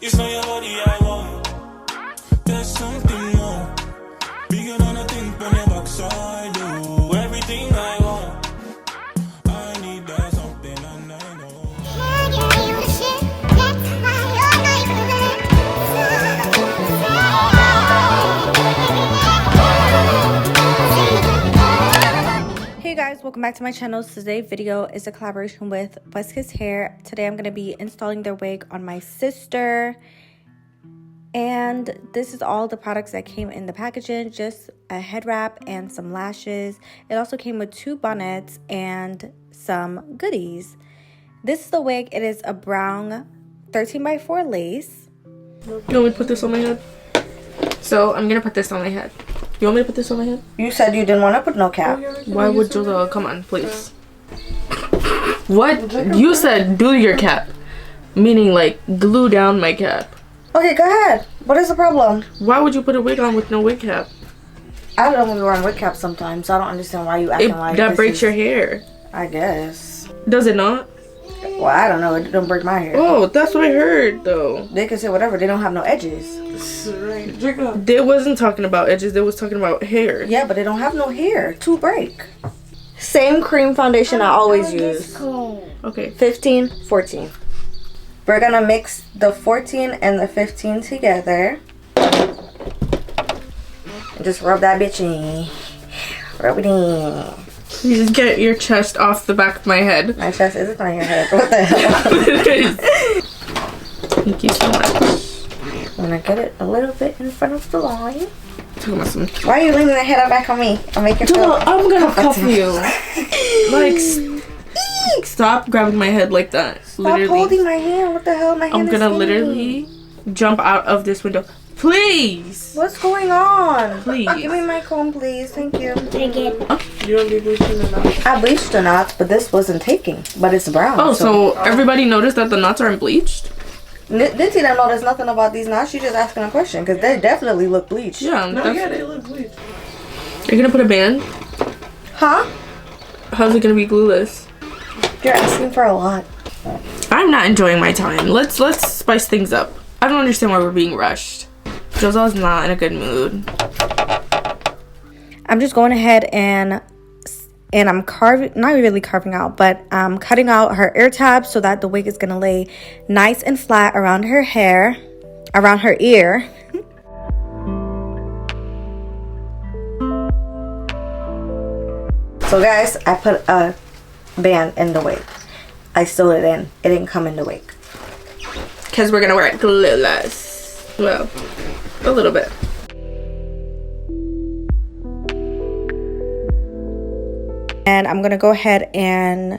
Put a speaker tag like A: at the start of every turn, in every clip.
A: It's not your body I want. There's something more. Bigger than I think on your backside. Do everything I want. I need that something and I know.
B: Hey guys, welcome back to my channel. Today's video is a collaboration with Buskis Hair. Today I'm going to be installing their wig on my sister. And this is all the products that came in the packaging, just a head wrap and some lashes. It also came with 2 bonnets and some goodies. This is the wig. It is a brown 13x4 lace.
C: You want me to put this on my head? So I'm going to put this on my head. You want me to put this on my head?
B: You said you didn't want to put no cap.
C: Why would you? Come on, please. What? You said do your cap. Meaning like glue down my cap.
B: Okay, go ahead. What is the problem?
C: Why would you put a wig on with no wig cap?
B: I don't know, wear wig cap sometimes, so I don't understand why you acting like
C: that breaks your hair.
B: I guess.
C: Does it not?
B: Well, I don't know. It don't break my hair.
C: Oh, that's what I heard though.
B: They can say whatever. They don't have no edges.
C: They wasn't talking about edges. They was talking about hair.
B: Yeah, but they don't have no hair to break. Same cream foundation I always use.
C: Okay.
B: 15, 14. We're gonna mix the 14 and the 15 together. And just rub that bitch in. Rub it in.
C: You just get your chest off the back of my head.
B: My chest isn't on your head. What the hell?
C: It is. Thank you so much.
B: I'm gonna get it a little bit in front of the line.
C: Why
B: are you leaning the head back on me? I'm making sure.
C: I'm gonna cuff you. Like, stop grabbing my head like that.
B: Stop holding my hand. What the hell? My hand
C: I'm gonna literally jump out of this window. Please.
B: What's going on?
C: Please.
B: Give me my comb, please. Thank you.
C: You don't be bleaching the knots.
B: I bleached the knots, but this wasn't taking. But it's brown.
C: Oh, so everybody noticed that the knots aren't bleached?
B: Lindsay don't notice nothing about these knots. She's just asking a question because they definitely look bleached.
C: Yeah, they look bleached. You're gonna put a band?
B: Huh?
C: How's it gonna be glueless?
B: You're asking for a lot.
C: I'm not enjoying my time. Let's spice things up. I don't understand why we're being rushed. Joselle's not in a good mood.
B: I'm just going ahead and I'm carving, not really carving out, but I'm cutting out her ear tabs so that the wig is going to lay nice and flat around her hair, around her ear. So guys, I put a band in the wig. I sewed it in. It didn't come in the wig.
C: Because we're going to wear it glueless. Well, a little bit.
B: And I'm going to go ahead and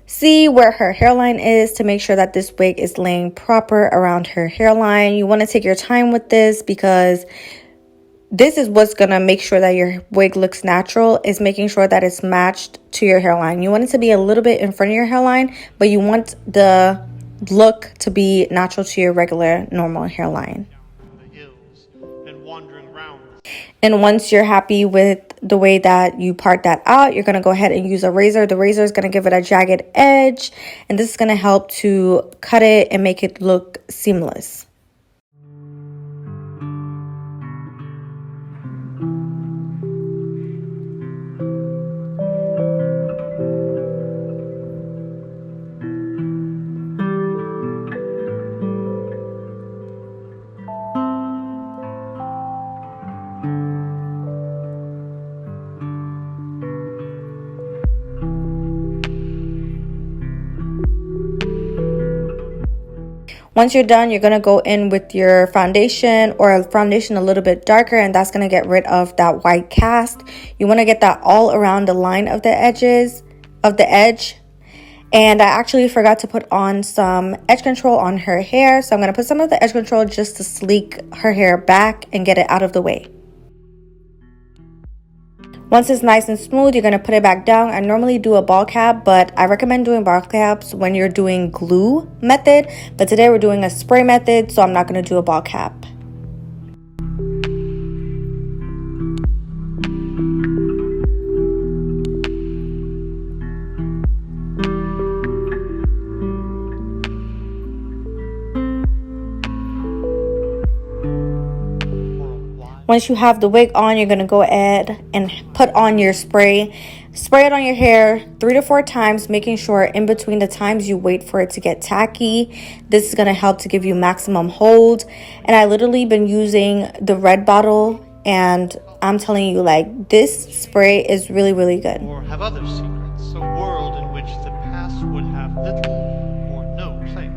B: see where her hairline is to make sure that this wig is laying proper around her hairline. You want to take your time with this because this is what's going to make sure that your wig looks natural, is making sure that it's matched to your hairline. You want it to be a little bit in front of your hairline, but you want the look to be natural to your regular normal hairline. And once you're happy with the way that you part that out, you're going to go ahead and use a razor. The razor is going to give it a jagged edge, and this is going to help to cut it and make it look seamless. Once you're done, you're going to go in with your foundation or a foundation a little bit darker, and that's going to get rid of that white cast. You want to get that all around the line of the edges of the edge. And I actually forgot to put on some edge control on her hair, so I'm going to put some of the edge control just to sleek her hair back and get it out of the way. Once it's nice and smooth, you're going to put it back down. I normally do a ball cap, but I recommend doing ball caps when you're doing glue method. But today we're doing a spray method, so I'm not going to do a ball cap. Once you have the wig on, you're going to go ahead and put on your spray. Spray it on your hair 3 to 4 times, making sure in between the times you wait for it to get tacky. This is going to help to give you maximum hold. And I literally been using the red bottle, and I'm telling you, like, this spray is really, really good.
D: Or have other secrets, a world in which the past would have little or no place.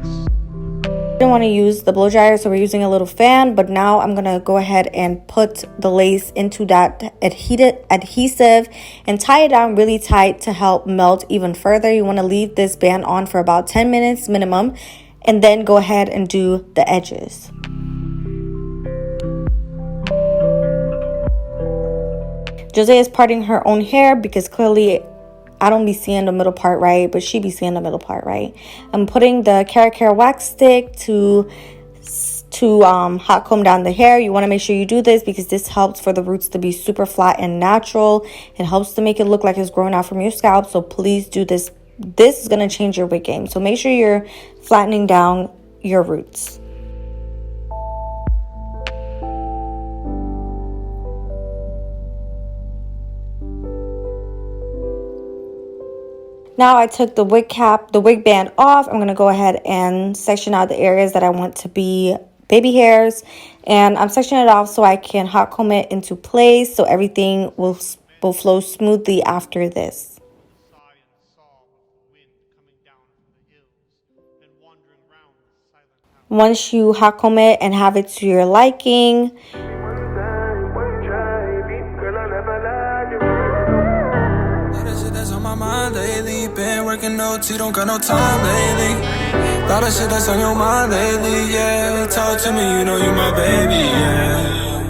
B: I didn't want to use the blow dryer, so we're using a little fan, but now I'm going to go ahead and put the lace into that adhesive and tie it down really tight to help melt even further. You want to leave this band on for about 10 minutes minimum, and then go ahead and do the edges. Jose is parting her own hair because clearly I don't be seeing the middle part right, but she be seeing the middle part right. I'm putting the Erickaj wax stick to hot comb down the hair. You want to make sure you do this because this helps for the roots to be super flat and natural. It helps to make it look like it's growing out from your scalp. So please do this. This is going to change your wig game. So make sure you're flattening down your roots. Now I took the wig band off. I'm going to go ahead and section out the areas that I want to be baby hairs. And I'm sectioning it off so I can hot comb it into place so everything will flow smoothly after this. Once you hot comb it and have it to your liking,
A: lately, been working OT, don't got no time lately. Lot of shit that's on your mind lately, yeah. Talk to me, you know you my baby, yeah.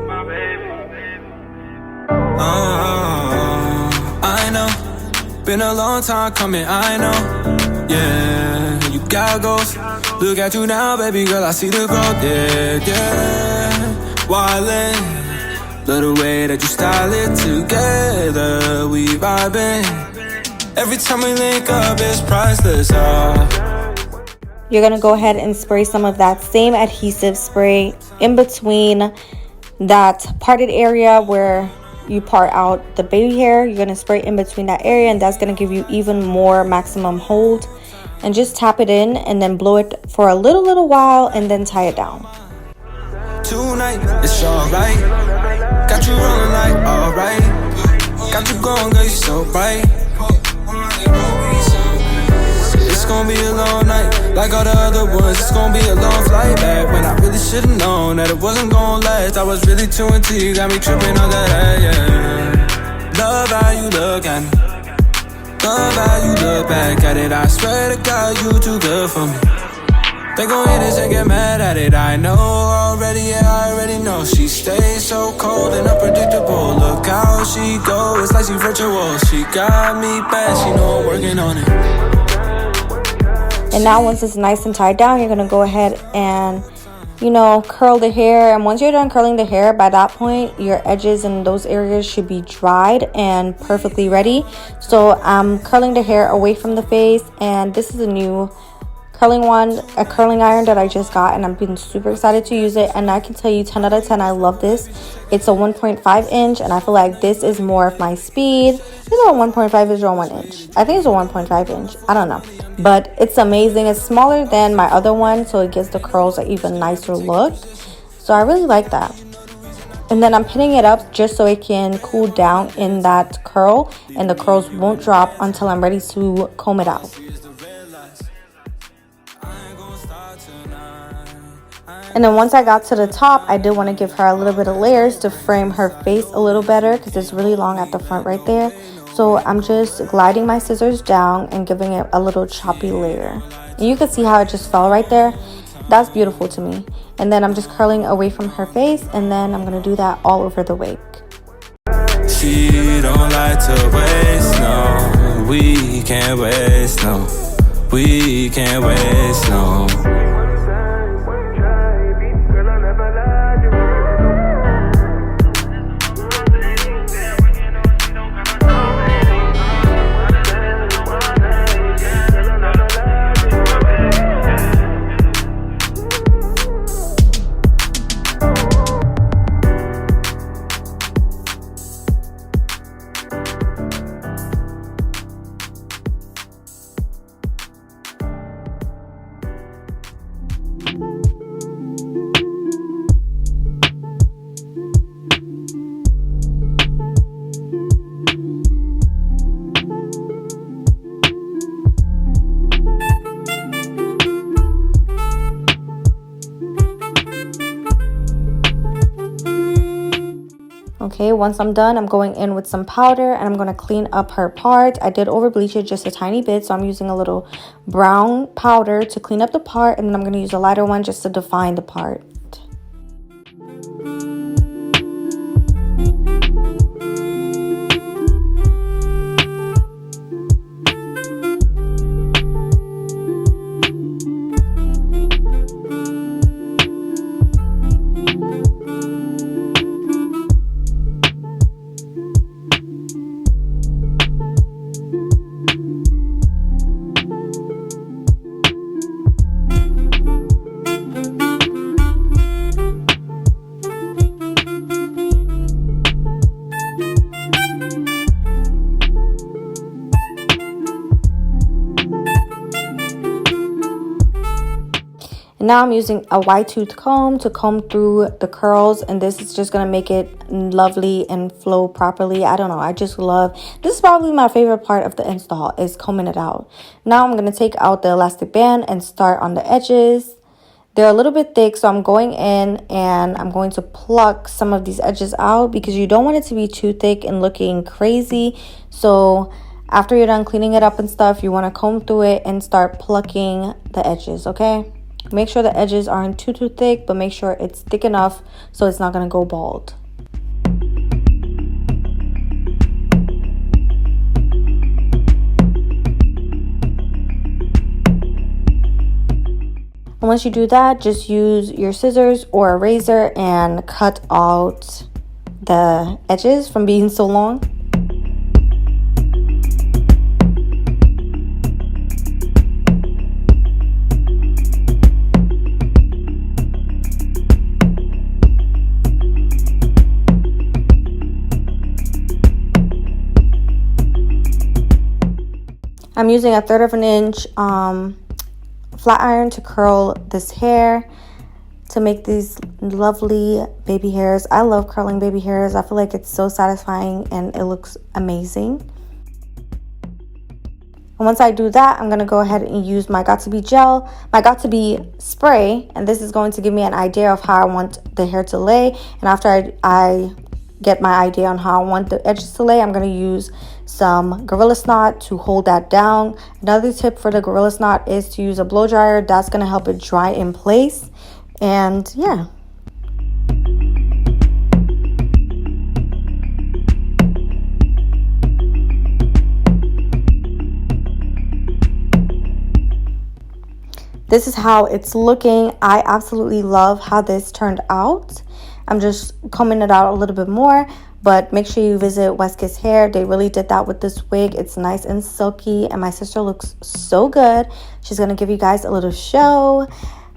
A: My baby. I know, been a long time coming, I know, yeah. You got goals, look at you now, baby girl, I see the growth, yeah. Wildin'. Love the way that you style it together, we vibing. Every time we link up, it's priceless,
B: You're going to go ahead and spray some of that same adhesive spray in between that parted area where you part out the baby hair. You're going to spray in between that area, and that's going to give you even more maximum hold. And just tap it in and then blow it for a little while and then tie it down.
A: Tonight, it's alright. Got you rolling like alright. Got you going, girl, you so bright. It's gonna be a long night, like all the other ones. It's gonna be a long flight back. When I really should've known that it wasn't gonna last. I was really too into you, got me tripping on that, yeah. Love how you look at me. Love how you look back at it. I swear to God, you too good for me. They gon' hit this and get mad at it. I know already, yeah, I already know. She stays so cold and unpredictable. Look how she go, it's like she virtual. She got me bad, she know I'm working on it.
B: And now once it's nice and tied down, you're gonna go ahead and, you know, curl the hair. And once you're done curling the hair, by that point, your edges and those areas should be dried and perfectly ready. So I'm curling the hair away from the face, and this is a new a curling iron that I just got, and I've been super excited to use it. And I can tell you 10 out of 10 I love this. It's a 1.5 inch, and I feel like this is more of my speed. Is it a 1.5 inch or 1 inch? I think it's a 1.5 inch, I don't know, but it's amazing. It's smaller than my other one, so it gives the curls an even nicer look. So I really like that. And then I'm pinning it up just so it can cool down in that curl, and the curls won't drop until I'm ready to comb it out. And then once I got to the top, I did want to give her a little bit of layers to frame her face a little better because it's really long at the front right there. So I'm just gliding my scissors down and giving it a little choppy layer. And you can see how it just fell right there. That's beautiful to me. And then I'm just curling away from her face, and then I'm going to do that all over the wig.
A: She don't like to waste, no. We can't waste, no. We can't waste, no.
B: Okay, once I'm done, I'm going in with some powder and I'm going to clean up her part. I did over bleach it just a tiny bit, so I'm using a little brown powder to clean up the part, and then I'm going to use a lighter one just to define the part. Now I'm using a wide tooth comb to comb through the curls, and this is just going to make it lovely and flow properly. I don't know, I just love, this is probably my favorite part of the install, is combing it out. Now I'm going to take out the elastic band and start on the edges. They're a little bit thick, so I'm going in and I'm going to pluck some of these edges out because you don't want it to be too thick and looking crazy. So after you're done cleaning it up and stuff, you want to comb through it and start plucking the edges, okay? Make sure the edges aren't too thick, but make sure it's thick enough so it's not going to go bald. And once you do that, just use your scissors or a razor and cut out the edges from being so long. I'm using a 1/3 of an inch flat iron to curl this hair to make these lovely baby hairs. I love curling baby hairs. I feel like it's so satisfying and it looks amazing. And once I do that, I'm going to go ahead and use my Got2b gel, my Got2b spray, and this is going to give me an idea of how I want the hair to lay. And after I get my idea on how I want the edges to lay, I'm going to use some Gorilla Snot to hold that down. Another tip for the Gorilla Snot is to use a blow dryer. That's going to help it dry in place. And yeah. This is how it's looking. I absolutely love how this turned out. I'm just combing it out a little bit more, but make sure you visit West Kiss Hair. They really did that with this wig. It's nice and silky, and my sister looks so good. She's gonna give you guys a little show.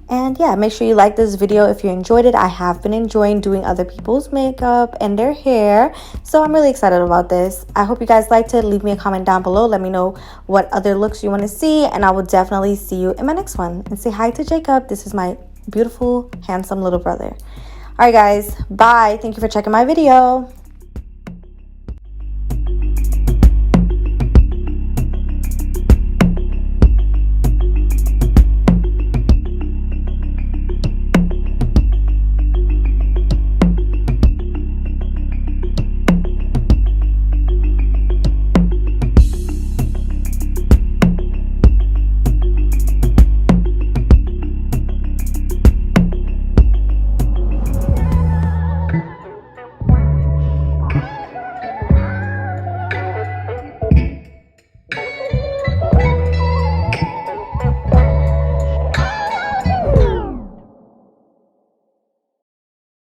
B: And yeah, make sure you like this video if you enjoyed it. I have been enjoying doing other people's makeup and their hair, so I'm really excited about this. I hope you guys liked it. Leave me a comment down below. Let me know what other looks you want to see, and I will definitely see you in my next one. And say hi to Jacob. This is my beautiful, handsome little brother. All right, guys. Bye. Thank you for checking my video.